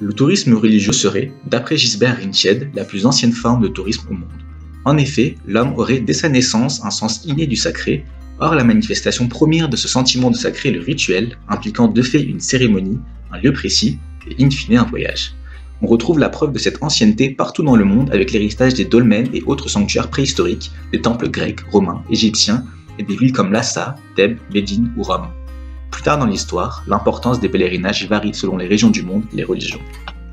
Le tourisme religieux serait, d'après Gisbert Rinchied, la plus ancienne forme de tourisme au monde. En effet, l'homme aurait dès sa naissance un sens inné du sacré, or la manifestation première de ce sentiment de sacré est le rituel, impliquant de fait une cérémonie, un lieu précis, et in fine un voyage. On retrouve la preuve de cette ancienneté partout dans le monde avec l'héritage des dolmens et autres sanctuaires préhistoriques, des temples grecs, romains, égyptiens, et des villes comme Lhasa, Thèbes, Médine ou Rome. Plus tard dans l'histoire, l'importance des pèlerinages varie selon les régions du monde et les religions.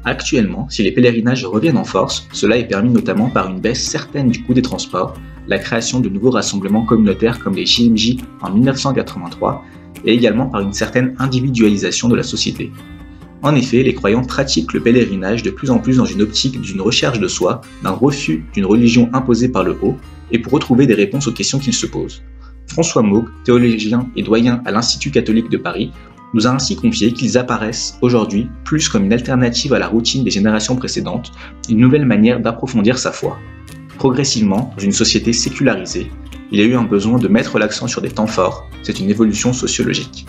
Actuellement, si les pèlerinages reviennent en force, cela est permis notamment par une baisse certaine du coût des transports, la création de nouveaux rassemblements communautaires comme les JMJ en 1983, et également par une certaine individualisation de la société. En effet, les croyants pratiquent le pèlerinage de plus en plus dans une optique d'une recherche de soi, d'un refus d'une religion imposée par le haut, et pour retrouver des réponses aux questions qu'ils se posent. François Maug, théologien et doyen à l'Institut catholique de Paris, nous a ainsi confié qu'ils apparaissent aujourd'hui plus comme une alternative à la routine des générations précédentes, une nouvelle manière d'approfondir sa foi. Progressivement, dans une société sécularisée, il y a eu un besoin de mettre l'accent sur des temps forts, c'est une évolution sociologique.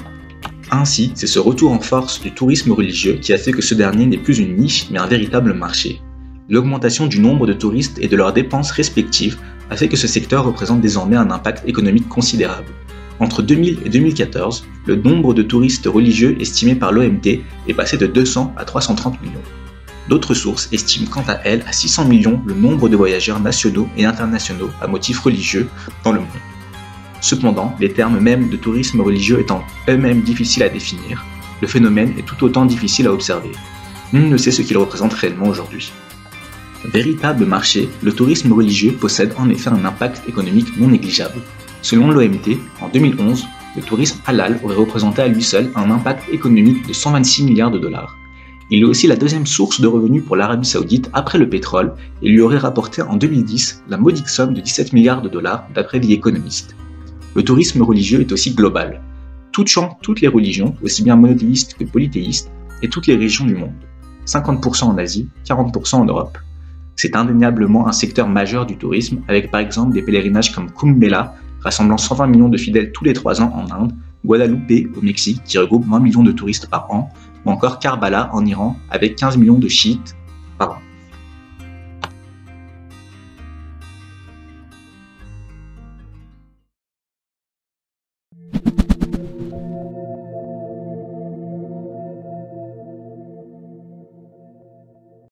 Ainsi, c'est ce retour en force du tourisme religieux qui a fait que ce dernier n'est plus une niche mais un véritable marché. L'augmentation du nombre de touristes et de leurs dépenses respectives a fait que ce secteur représente désormais un impact économique considérable. Entre 2000 et 2014, le nombre de touristes religieux estimé par l'OMT est passé de 200 à 330 millions. D'autres sources estiment quant à elles à 600 millions le nombre de voyageurs nationaux et internationaux à motifs religieux dans le monde. Cependant, les termes mêmes de tourisme religieux étant eux-mêmes difficiles à définir, le phénomène est tout autant difficile à observer. Nul ne sait ce qu'il représente réellement aujourd'hui. Véritable marché, le tourisme religieux possède en effet un impact économique non négligeable. Selon l'OMT, en 2011, le tourisme halal aurait représenté à lui seul un impact économique de 126 milliards de dollars. Il est aussi la deuxième source de revenus pour l'Arabie Saoudite après le pétrole et lui aurait rapporté en 2010 la modique somme de 17 milliards de dollars d'après The Economist. Le tourisme religieux est aussi global. Touchant toutes les religions, aussi bien monothéistes que polythéistes, et toutes les régions du monde. 50% en Asie, 40% en Europe. C'est indéniablement un secteur majeur du tourisme, avec par exemple des pèlerinages comme Kumbh Mela, rassemblant 120 millions de fidèles tous les 3 ans en Inde, Guadalupe au Mexique, qui regroupe 20 millions de touristes par an, ou encore Karbala en Iran, avec 15 millions de chiites